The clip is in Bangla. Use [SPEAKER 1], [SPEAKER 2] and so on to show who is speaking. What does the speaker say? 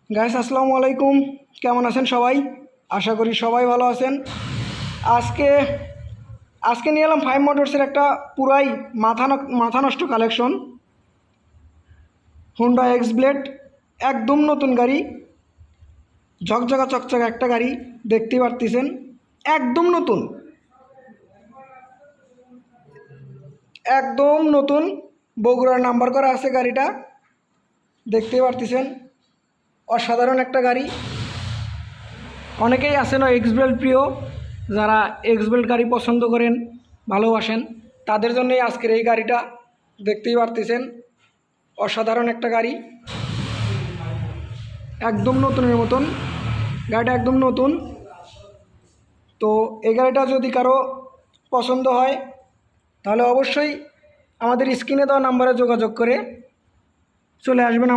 [SPEAKER 1] গাইস আসসালামু আলাইকুম, কেমন আছেন সবাই? আশা করি সবাই ভালো আছেন। আজকে আজকে নিয়ে এলাম ফাইভ মোটরসের একটা পুরাই মাথা নষ্ট কালেকশন। হুন্ডা এক্স ব্লেড, একদম নতুন গাড়ি, ঝকঝকা চকচকা একটা গাড়ি, দেখতেই পারতেছেন একদম নতুন, একদম নতুন। বগুড়ার নাম্বার করা আছে গাড়িটা, দেখতেই পারতেছেন অসাধারণ একটা গাড়ি। অনেকেই আছেন এক্স বেল্ট প্রিয়, যারা এক্স বেল্ট গাড়ি পছন্দ করেন, ভালোবাসেন, তাদের জন্যই আজকের এই গাড়িটা। দেখতেই পারতেছেন অসাধারণ একটা গাড়ি, একদম নতুনের মতন। গাড়িটা একদম নতুন। তো এই গাড়িটা যদি কারো পছন্দ হয় তাহলে অবশ্যই আমাদের স্ক্রিনে দেওয়া নাম্বারে যোগাযোগ করে চলে আসবেন।